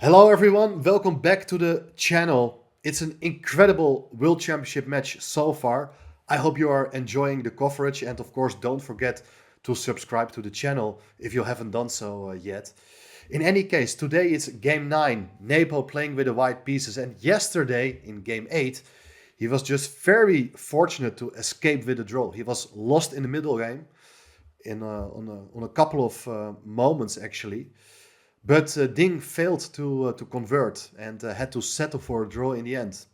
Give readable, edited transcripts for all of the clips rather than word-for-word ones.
Hello everyone, welcome back to the channel. It's an incredible World Championship match so far. I hope you are enjoying the coverage and of course don't forget to subscribe to the channel if you haven't done so yet. In any case, today it's game 9, Nepo playing with the white pieces, and yesterday in game 8 he was just very fortunate to escape with a draw. He was lost in the middle game on a couple of moments actually. But Ding failed to convert and had to settle for a draw in the end.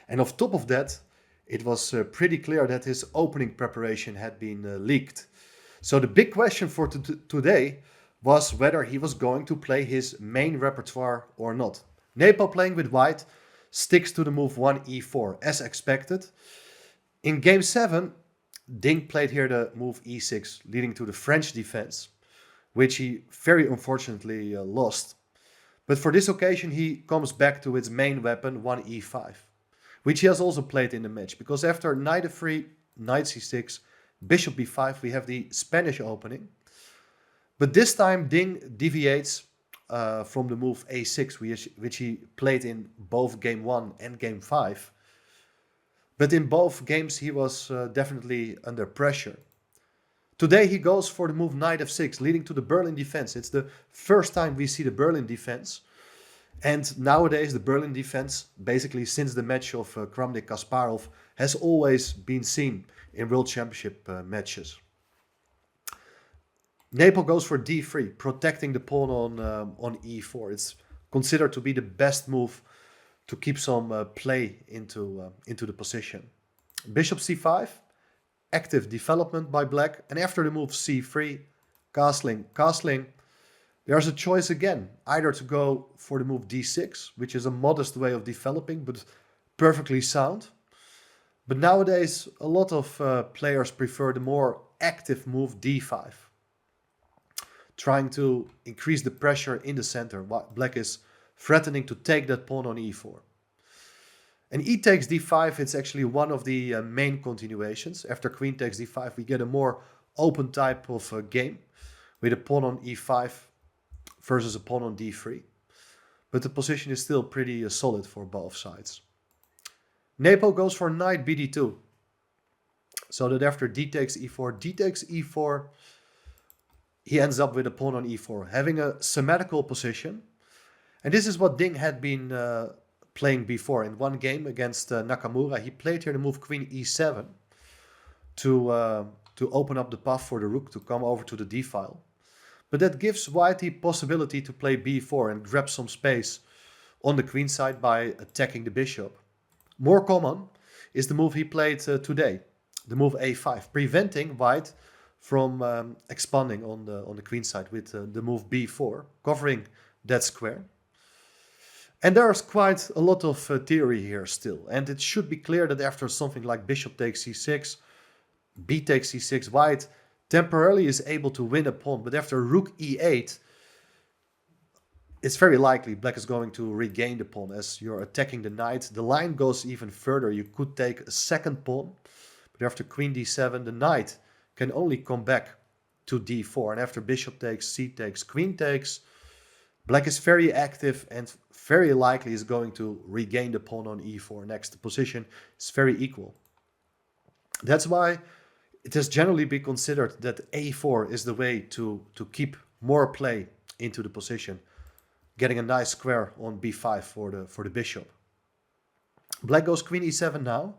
And on top of that, it was pretty clear that his opening preparation had been leaked. So the big question for today was whether he was going to play his main repertoire or not. Nepo playing with white sticks to the move 1e4 as expected. In game 7, Ding played here the move e6, leading to the French defense, which he very unfortunately lost. But for this occasion, he comes back to his main weapon, 1e5, which he has also played in the match. Because after knight f3, knight c6, bishop b5, we have the Spanish opening. But this time, Ding deviates from the move a6, which he played in both game 1 and game 5. But in both games, he was definitely under pressure. Today he goes for the move knight f6, leading to the Berlin defense. It's the first time we see the Berlin defense. And nowadays the Berlin defense, basically since the match of Kramnik-Kasparov, has always been seen in World Championship matches. Nepo goes for d3, protecting the pawn on e4. It's considered to be the best move to keep some play into the position. Bishop c5, active development by black, and after the move c3, castling, there's a choice again, either to go for the move d6, which is a modest way of developing, but perfectly sound. But nowadays, a lot of players prefer the more active move d5, trying to increase the pressure in the center, while black is threatening to take that pawn on e4. And e takes d5, it's actually one of the main continuations. After queen takes d5, we get a more open type of game with a pawn on e5 versus a pawn on d3. But the position is still pretty solid for both sides. Nepo goes for knight bd2. So that after d takes e4, he ends up with a pawn on e4, having a symmetrical position. And this is what Ding had been playing before. In one game against Nakamura, he played here the move queen e7 to open up the path for the rook to come over to the d file. But that gives white the possibility to play b4 and grab some space on the queen side by attacking the bishop. More common is the move he played today, the move a5, preventing white from expanding on the queen side with the move b4, covering that square. And there's quite a lot of theory here still, and it should be clear that after something like bishop takes c6, b takes c6, white temporarily is able to win a pawn, but after rook e8, it's very likely black is going to regain the pawn as you're attacking the knight. The line goes even further. You could take a second pawn, but after queen d7, the knight can only come back to d4, and after bishop takes, c takes, queen takes, black is very active and very likely is going to regain the pawn on e4 next. The position is very equal. That's why it has generally been considered that a4 is the way to keep more play into the position, getting a nice square on b5 for the bishop. Black goes queen e7 now,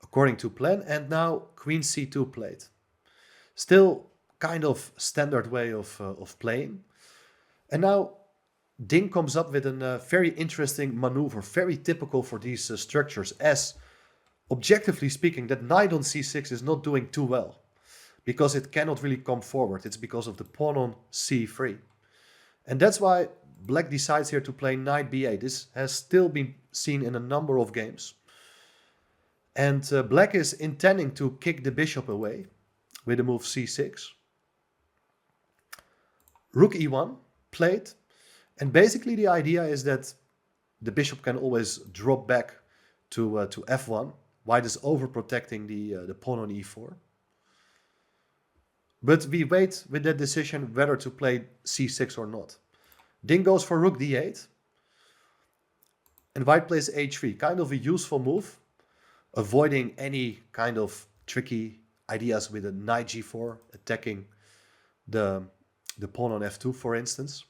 according to plan, and now queen c2 played. Still kind of standard way of playing. And now Ding comes up with a very interesting maneuver, very typical for these structures, as objectively speaking, that knight on c6 is not doing too well, because it cannot really come forward. It's because of the pawn on c3. And that's why black decides here to play knight b8. This has still been seen in a number of games. And black is intending to kick the bishop away with the move c6. Rook e1 played. And basically the idea is that the bishop can always drop back to f1. White is overprotecting the pawn on e4. But we wait with that decision whether to play c6 or not. Ding goes for rook d8. And white plays h3, kind of a useful move, avoiding any kind of tricky ideas with a knight g4, attacking the, the pawn on f2, for instance.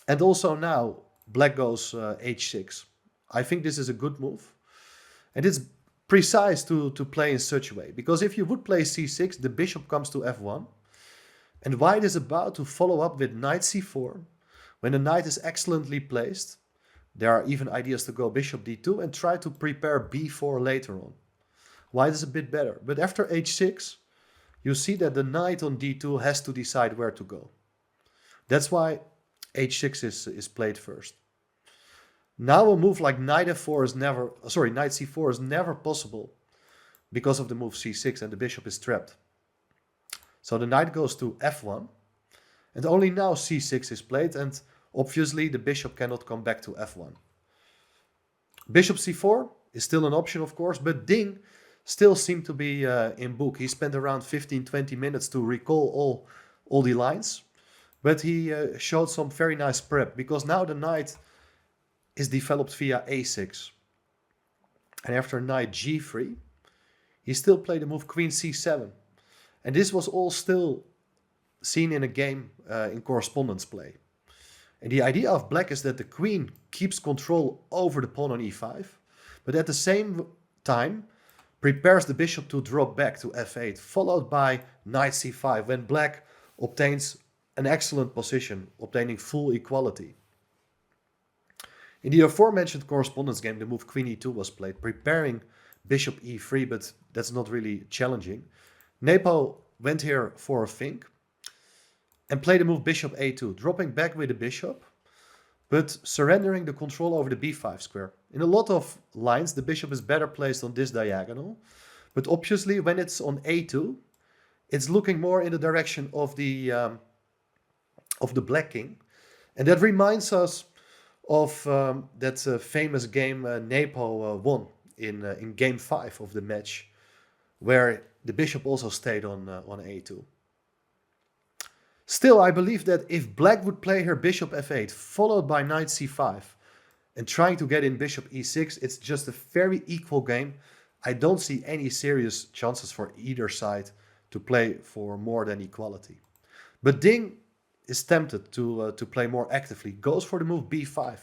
And also now, black goes h6. I think this is a good move. And it's precise to play in such a way. Because if you would play c6, the bishop comes to f1. And white is about to follow up with knight c4. When the knight is excellently placed, there are even ideas to go bishop d2 and try to prepare b4 later on. White is a bit better. But after h6, you see that the knight on d2 has to decide where to go. That's why h6 is played first. Now a move like knight f4 is never, knight c4 is never possible because of the move c6 and the bishop is trapped. So the knight goes to f1 and only now c6 is played and obviously the bishop cannot come back to f1. Bishop c4 is still an option, of course, but Ding still seemed to be in book. He spent around 15-20 minutes to recall all the lines, but he showed some very nice prep because now the knight is developed via a6. And after knight g3, he still played the move queen c7. And this was all still seen in a game in correspondence play. And the idea of black is that the queen keeps control over the pawn on e5, but at the same time prepares the bishop to drop back to f8, followed by knight c5, when black obtains an excellent position, obtaining full equality. In the aforementioned correspondence game, the move queen e2 was played, preparing bishop e3, but that's not really challenging. Nepo went here for a think and played the move bishop a2, dropping back with the bishop, but surrendering the control over the b5 square. In a lot of lines, the bishop is better placed on this diagonal, but obviously when it's on a2, it's looking more in the direction of the black king. And that reminds us of that famous game Nepo won in game 5 of the match, where the bishop also stayed on a2. Still, I believe that if black would play her bishop f8, followed by knight c5, and trying to get in bishop e6, it's just a very equal game. I don't see any serious chances for either side to play for more than equality. But Ding is tempted to play more actively, goes for the move b5,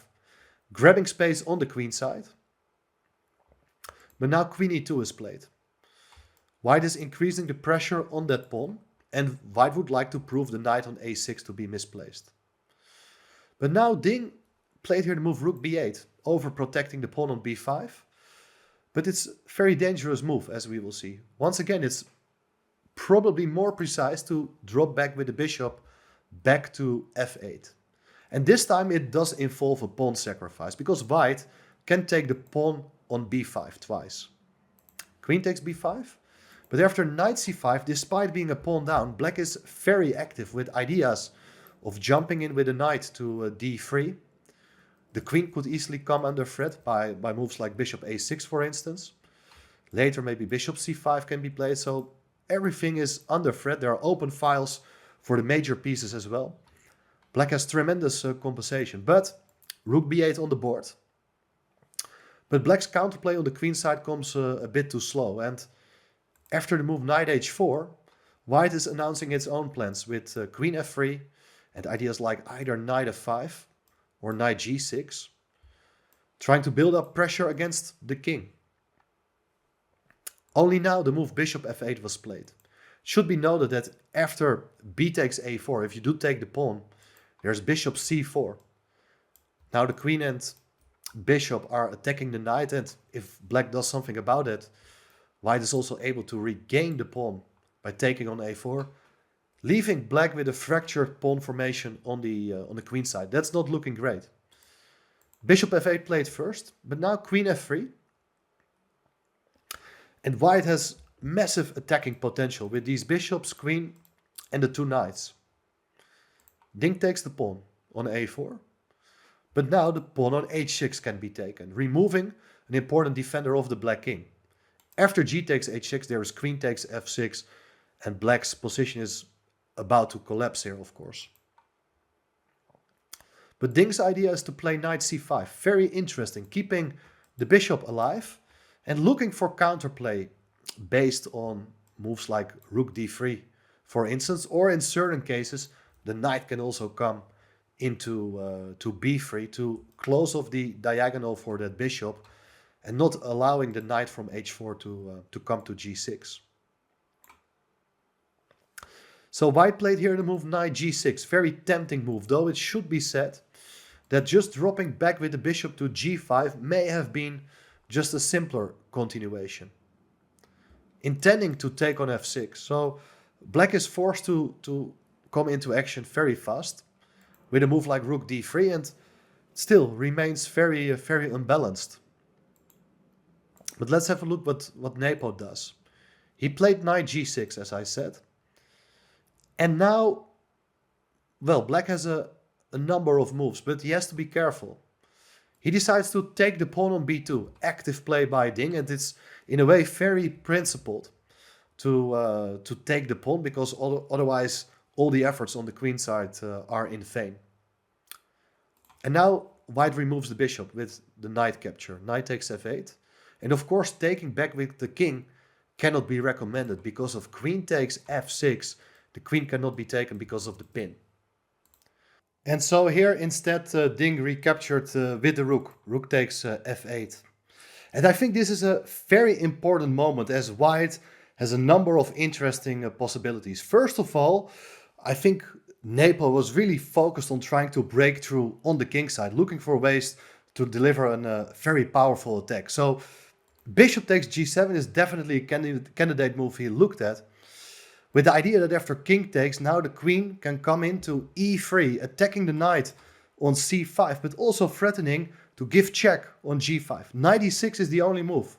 grabbing space on the queen side. But now queen e2 is played. White is increasing the pressure on that pawn, and white would like to prove the knight on a6 to be misplaced. But now Ding played here the move rook b8, over protecting the pawn on b5. But it's a very dangerous move, as we will see. Once again, it's probably more precise to drop back with the bishop back to f8. And this time it does involve a pawn sacrifice, because white can take the pawn on b5 twice. Queen takes b5, but after knight c5, despite being a pawn down, black is very active with ideas of jumping in with a knight to d3. The queen could easily come under threat by moves like bishop a6, for instance. Later maybe bishop c5 can be played, so everything is under threat. There are open files for the major pieces as well. Black has tremendous compensation, but rook b8 on the board. But black's counterplay on the queen side comes a bit too slow, and after the move knight h4, white is announcing its own plans with queen f3 and ideas like either knight f5 or knight g6, trying to build up pressure against the king. Only now the move bishop f8 was played. It should be noted that after b takes a4, if you do take the pawn, there's bishop c4. Now the queen and bishop are attacking the knight, and if black does something about it, white is also able to regain the pawn by taking on a4, leaving black with a fractured pawn formation on the queen side. That's not looking great. Bishop f8 played first, but now queen f3. And white has massive attacking potential with these bishops, queen, and the two knights. Ding takes the pawn on a4, but now the pawn on h6 can be taken, removing an important defender of the black king. After g takes h6, there is queen takes f6, and black's position is about to collapse here, of course. But Ding's idea is to play knight c5. Very interesting, keeping the bishop alive and looking for counterplay based on moves like rook d3, for instance, or in certain cases, the knight can also come into to b3 to close off the diagonal for that bishop and not allowing the knight from h4 to come to g6. So white played here the move knight g6. Very tempting move, though it should be said that just dropping back with the bishop to g5 may have been just a simpler continuation, intending to take on f6. So black is forced to come into action very fast with a move like rook d3 and still remains very unbalanced. But let's have a look what Nepo does. He played knight g6, as I said. And now, well, black has a number of moves, but he has to be careful. He decides to take the pawn on b2, active play by Ding, and it's in a way very principled to take the pawn, because otherwise all the efforts on the queen side are in vain. And now white removes the bishop with the knight capture. Knight takes f8. And of course, taking back with the king cannot be recommended because of queen takes f6. The queen cannot be taken because of the pin. And so here instead Ding recaptured with the rook. Rook takes f8. And I think this is a very important moment as white has a number of interesting possibilities. First of all, I think Nepo was really focused on trying to break through on the king side, looking for ways to deliver a very powerful attack. So bishop takes g7 is definitely a candidate move he looked at, with the idea that after king takes, now the queen can come into e3, attacking the knight on c5, but also threatening to give check on g5. Knight e6 is the only move.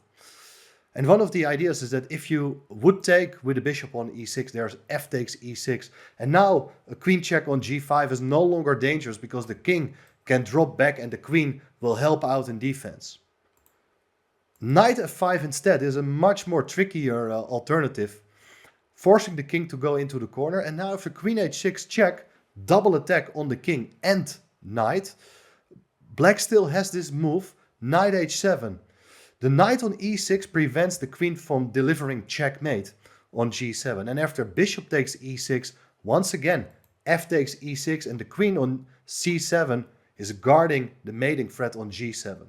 And one of the ideas is that if you would take with the bishop on e6, there's f takes e6. And now a queen check on g5 is no longer dangerous because the king can drop back and the queen will help out in defense. Knight f5 instead is a much more trickier alternative, forcing the king to go into the corner. And now after queen h6 check, double attack on the king and knight, black still has this move, knight h7. The knight on e6 prevents the queen from delivering checkmate on g7. And after bishop takes e6, once again, f takes e6 and the queen on c7 is guarding the mating threat on g7.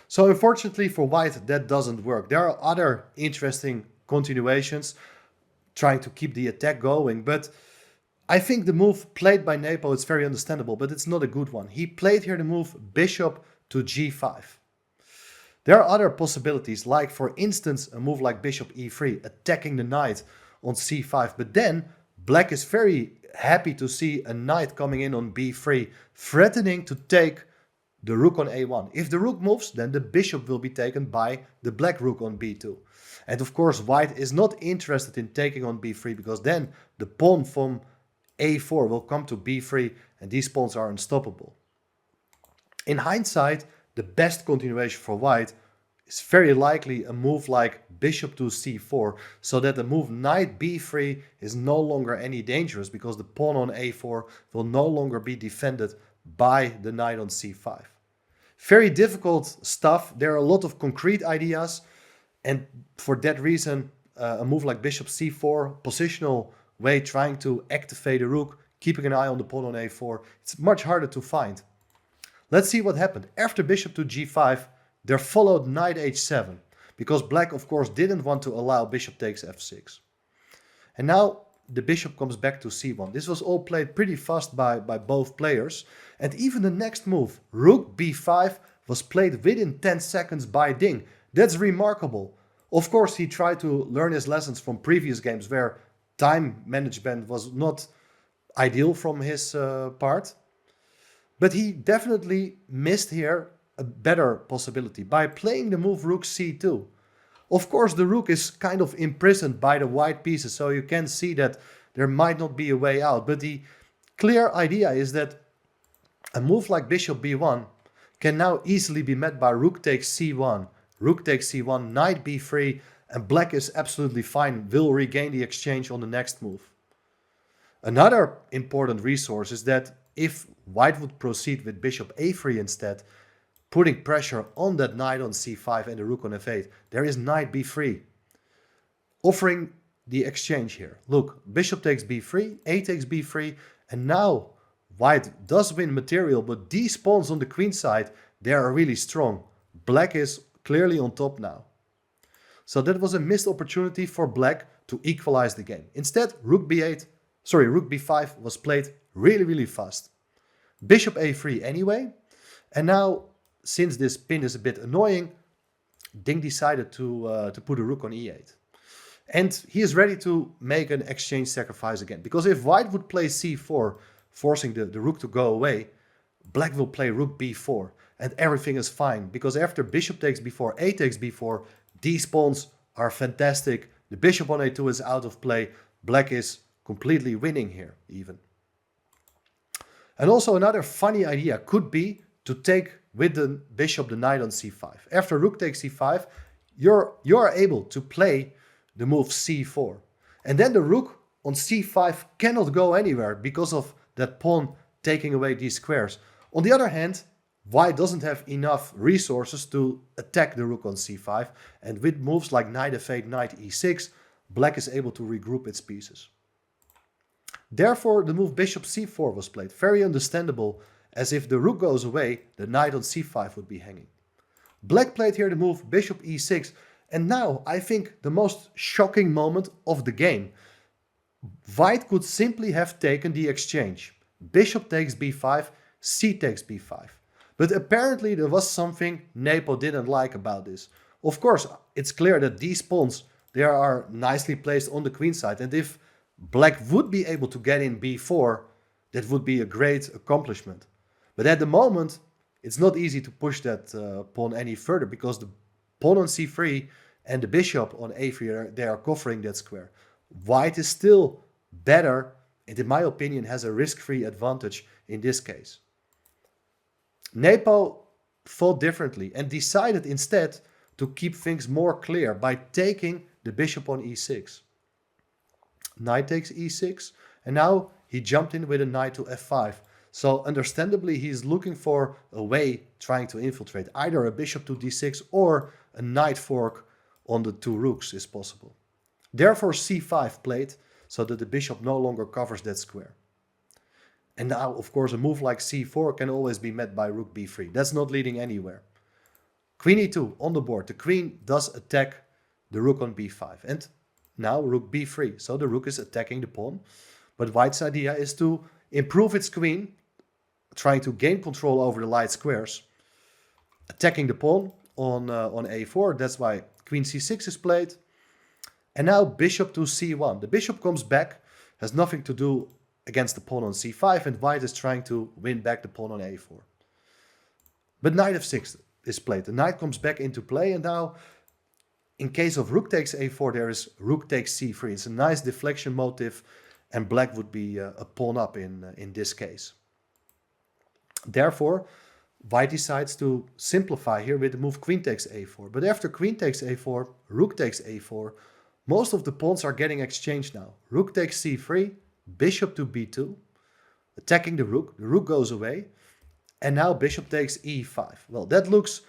So unfortunately for white, that doesn't work. There are other interesting continuations trying to keep the attack going, but I think the move played by Nepo is very understandable, but it's not a good one. He played here the move bishop to g5. There are other possibilities, like for instance a move like bishop e3, attacking the knight on c5, but then black is very happy to see a knight coming in on b3, threatening to take the rook on a1. If the rook moves, then the bishop will be taken by the black rook on b2. And of course white is not interested in taking on b3, because then the pawn from a4 will come to b3 and these pawns are unstoppable. In hindsight, the best continuation for white is very likely a move like bishop to c4, so that the move knight b3 is no longer any dangerous because the pawn on a4 will no longer be defended by the knight on c5. Very difficult stuff. There are a lot of concrete ideas, and for that reason a move like bishop c4, positional way trying to activate the rook, keeping an eye on the pawn on a4, it's much harder to find. Let's see what happened. After bishop to g5, there followed knight h7, because black, of course, didn't want to allow bishop takes f6. And now the bishop comes back to c1. This was all played pretty fast by both players. And even the next move, rook b5, was played within 10 seconds by Ding. That's remarkable. Of course, he tried to learn his lessons from previous games where time management was not ideal from his part. But he definitely missed here a better possibility by playing the move rook c2. Of course, the rook is kind of imprisoned by the white pieces, so you can see that there might not be a way out. But the clear idea is that a move like bishop b1 can now easily be met by rook takes c1, knight b3, and black is absolutely fine, will regain the exchange on the next move. Another important resource is that if white would proceed with bishop a3 instead, putting pressure on that knight on c5 and the rook on f8, there is knight b3, offering the exchange here. Look, bishop takes b3, a takes b3, and now white does win material, but these pawns on the queen side, they are really strong. Black is clearly on top now. So that was a missed opportunity for black to equalize the game. Instead, rook b5 was played really fast. Bishop a3 anyway, and now, since this pin is a bit annoying, Ding decided to put a rook on e8. And he is ready to make an exchange sacrifice again. Because if white would play c4, forcing the rook to go away, black will play rook b4. And everything is fine. Because after bishop takes b4, a takes b4, these pawns are fantastic. The bishop on a2 is out of play. Black is completely winning here even. And also another funny idea could be to take with the bishop the knight on c5. After rook takes c5, you're able to play the move c4. And then the rook on c5 cannot go anywhere because of that pawn taking away these squares. On the other hand, white doesn't have enough resources to attack the rook on c5, and with moves like knight f8, knight e6, black is able to regroup its pieces. Therefore, the move bishop c4 was played. Very understandable, as if the rook goes away, the knight on c5 would be hanging. Black played here the move bishop e6, and now I think the most shocking moment of the game. White could simply have taken the exchange. Bishop takes b5, c takes b5. But apparently there was something Nepo didn't like about this. Of course, it's clear that these pawns, they are nicely placed on the queen side, and if black would be able to get in b4, that would be a great accomplishment. But at the moment, it's not easy to push that pawn any further, because the pawn on c3 and the bishop on a3, they are covering that square. White is still better, and in my opinion has a risk-free advantage in this case. Nepo thought differently and decided instead to keep things more clear by taking the bishop on e6. Knight takes e6, and now he jumped in with a knight to f5. So understandably he's looking for a way trying to infiltrate. Either a bishop to d6 or a knight fork on the two rooks is possible. Therefore c5 played, so that the bishop no longer covers that square. And now, of course, a move like c4 can always be met by rook b3. That's not leading anywhere. Queen e2 on the board. The queen does attack the rook on b5. And now rook b3. So the rook is attacking the pawn. But white's idea is to improve its queen, trying to gain control over the light squares, attacking the pawn on a4. That's why queen c6 is played. And now bishop to c1. The bishop comes back, has nothing to do against the pawn on c5, and white is trying to win back the pawn on a4. But knight f6 is played. The knight comes back into play, and now in case of rook takes a4, there is rook takes c3. It's a nice deflection motive, and black would be a pawn up in this case. Therefore, white decides to simplify here with the move queen takes a4. But after queen takes a4, rook takes a4, most of the pawns are getting exchanged now. Rook takes c3, bishop to b2, attacking the rook goes away, and now bishop takes e5. Well, that looks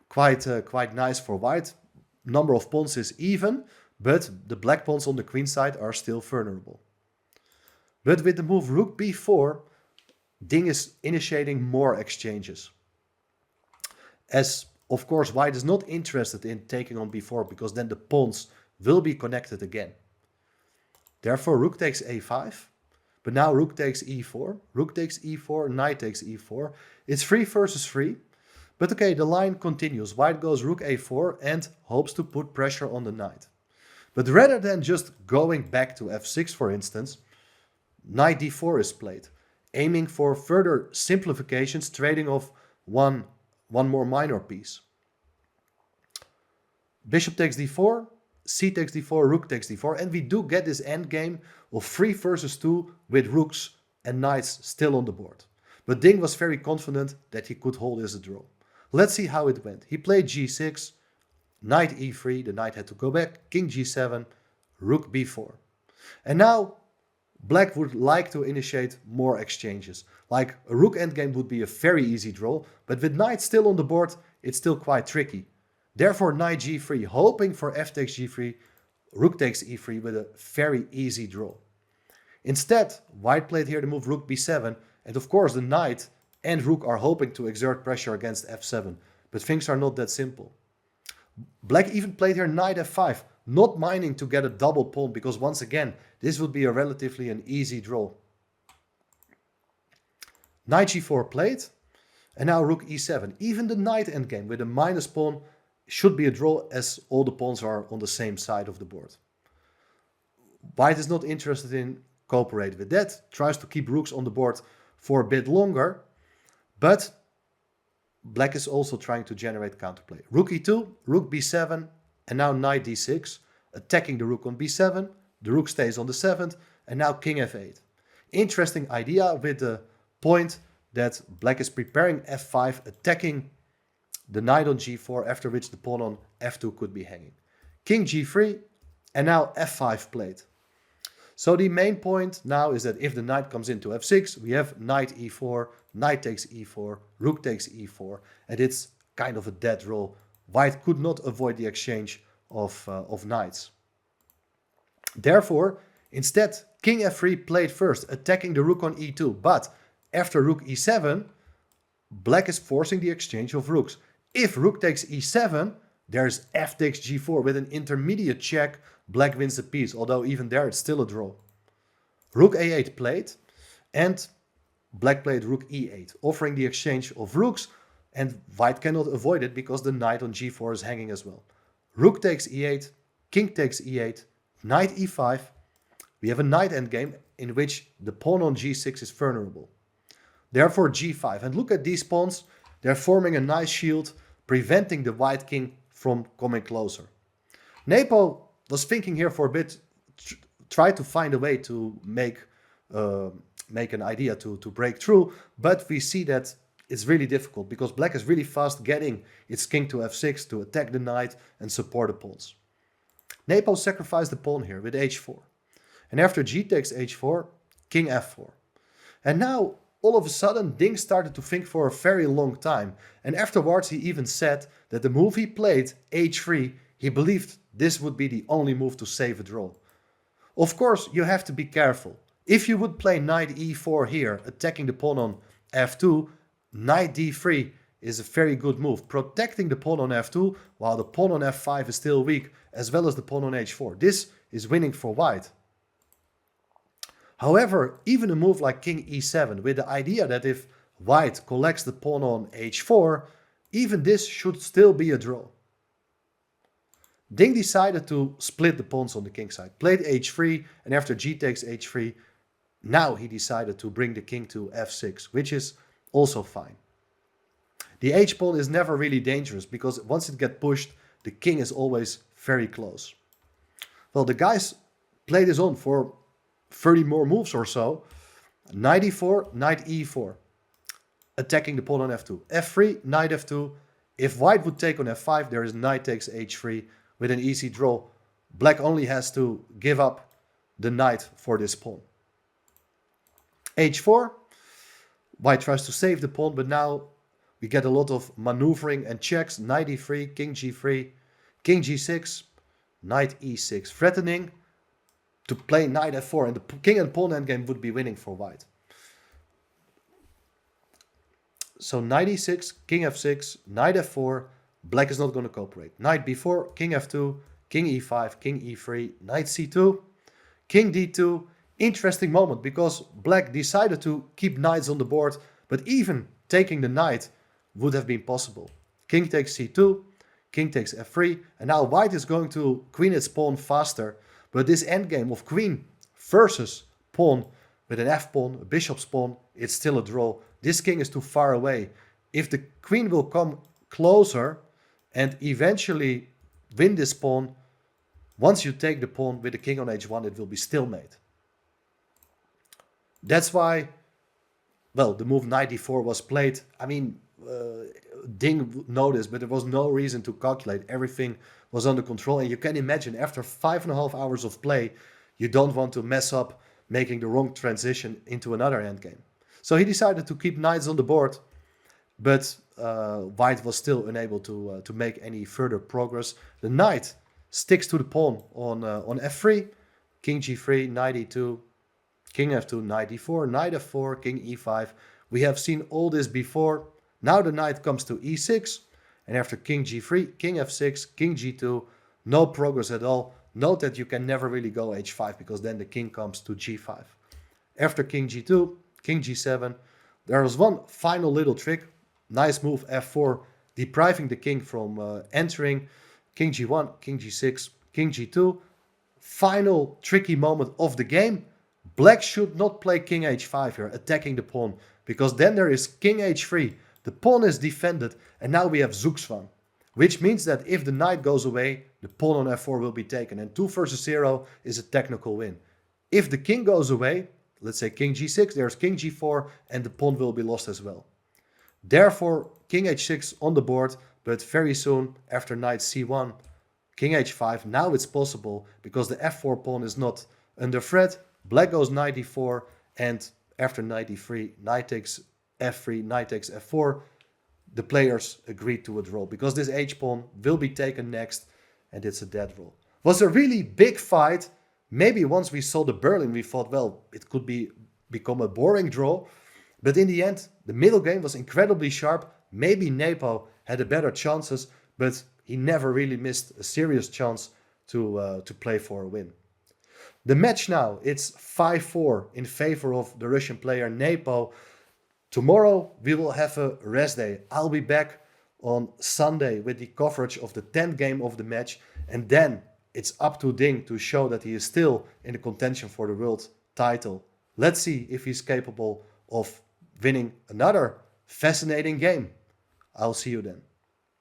quite nice for white. Number of pawns is even, but the black pawns on the queen side are still vulnerable. But with the move rook b4, Ding is initiating more exchanges. As, of course, white is not interested in taking on b4, because then the pawns will be connected again. Therefore, rook takes a5, but now rook takes e4, rook takes e4, knight takes e4. It's 3 versus 3, but okay, the line continues. White goes rook a4 and hopes to put pressure on the knight. But rather than just going back to f6, for instance, knight d4 is played, aiming for further simplifications, trading off one more minor piece. Bishop takes d4, c takes d4, rook takes d4, and we do get this endgame of 3 versus 2 with rooks and knights still on the board. But Ding was very confident that he could hold as a draw. Let's see how it went. He played g6, knight e3, the knight had to go back, king g7, rook b4. And now Black would like to initiate more exchanges. Like a rook endgame would be a very easy draw, but with knight still on the board, it's still quite tricky. Therefore, knight g3, hoping for f takes g3, rook takes e3 with a very easy draw. Instead, white played here the move rook b7, and of course the knight and rook are hoping to exert pressure against f7, but things are not that simple. Black even played here knight f5, not minding to get a double pawn, because once again, this would be a relatively an easy draw. Knight g4 played, and now rook e7. Even the knight endgame with a minus pawn should be a draw, as all the pawns are on the same side of the board. White is not interested in cooperate with that, tries to keep rooks on the board for a bit longer, but black is also trying to generate counterplay. Rook e2, rook b7, and now knight d6, attacking the rook on b7, the rook stays on the 7th, and now king f8. Interesting idea with the point that black is preparing f5, attacking the knight on g4, after which the pawn on f2 could be hanging. King g3, and now f5 played. So the main point now is that if the knight comes into f6, we have knight e4, knight takes e4, rook takes e4, and it's kind of a dead draw. White could not avoid the exchange of knights. Therefore, instead, king f3 played first, attacking the rook on e2, but after rook e7, black is forcing the exchange of rooks. If rook takes e7, there's f takes g4 with an intermediate check. Black wins the piece, although even there it's still a draw. Rook a8 played, and black played rook e8, offering the exchange of rooks, and white cannot avoid it because the knight on g4 is hanging as well. Rook takes e8, king takes e8, knight e5. We have a knight endgame in which the pawn on g6 is vulnerable. Therefore g5, and look at these pawns, they're forming a nice shield, preventing the white king from coming closer. Nepo was thinking here for a bit, try to find a way to make an idea to break through, but we see that it's really difficult because black is really fast getting its king to f6 to attack the knight and support the pawns. Nepo sacrificed the pawn here with h4. And after g takes h4, king f4. And now, all of a sudden, Ding started to think for a very long time. And afterwards, he even said that the move he played, h3, he believed this would be the only move to save a draw. Of course, you have to be careful. If you would play knight e4 here, attacking the pawn on f2, knight d3 is a very good move, protecting the pawn on f2 while the pawn on f5 is still weak, as well as the pawn on h4. This is winning for white. However, even a move like king e7, with the idea that if white collects the pawn on h4, even this should still be a draw. Ding decided to split the pawns on the king side, played h3, and after g takes h3, now he decided to bring the king to f6, which is also fine. The h pawn is never really dangerous, because once it gets pushed, the king is always very close. Well, the guys play this on for 30 more moves or so. Knight e4, knight e4. Attacking the pawn on f2. f3, knight f2. If white would take on f5, there is knight takes h3 with an easy draw. Black only has to give up the knight for this pawn. h4. White tries to save the pawn, but now we get a lot of maneuvering and checks. Knight e3, king g3, king g6, knight e6. Threatening to play knight f4, and the king and pawn endgame would be winning for white. So knight e6, king f6, knight f4, black is not going to cooperate. Knight b4, king f2, king e5, king e3, knight c2, king d2. Interesting moment, because black decided to keep knights on the board, but even taking the knight would have been possible. King takes c2, king takes f3, and now white is going to queen its pawn faster. But this endgame of queen versus pawn with an f-pawn, a bishop's pawn, it's still a draw. This king is too far away. If the queen will come closer and eventually win this pawn, once you take the pawn with the king on h1, it will be stalemate. That's why, well, the move knight d4 was played. I mean, Ding noticed, but there was no reason to calculate. Everything was under control, and you can imagine after 5.5 hours of play, you don't want to mess up making the wrong transition into another endgame. So he decided to keep knights on the board, but white was still unable to make any further progress. The knight sticks to the pawn on f3, king g3, knight e2, king f2, knight e4, knight f4, king e5. We have seen all this before. Now the knight comes to e6, and after king g3, king f6, king g2, no progress at all. Note that you can never really go h5 because then the king comes to g5. After king g2, king g7, there was one final little trick. Nice move f4, depriving the king from entering. King g1, king g6, king g2. Final tricky moment of the game. Black should not play king h5 here, attacking the pawn, because then there is king h3. The pawn is defended, and now we have zugzwang, which means that if the knight goes away, the pawn on f4 will be taken, and 2 versus 0 is a technical win. If the king goes away, let's say king g6, there's king g4, and the pawn will be lost as well. Therefore, king h6 on the board, but very soon after knight c1, king h5, now it's possible because the f4 pawn is not under threat. Black goes knight e4, and after knight e3, knight takes f3, knight takes f4. The players agreed to a draw because this h-pawn will be taken next, and it's a dead draw. It was a really big fight. Maybe once we saw the Berlin, we thought, well, it could become a boring draw. But in the end, the middle game was incredibly sharp. Maybe Nepo had a better chances, but he never really missed a serious chance to play for a win. The match now, it's 5-4 in favor of the Russian player Nepo. Tomorrow we will have a rest day. I'll be back on Sunday with the coverage of the 10th game of the match. And then it's up to Ding to show that he is still in the contention for the world title. Let's see if he's capable of winning another fascinating game. I'll see you then.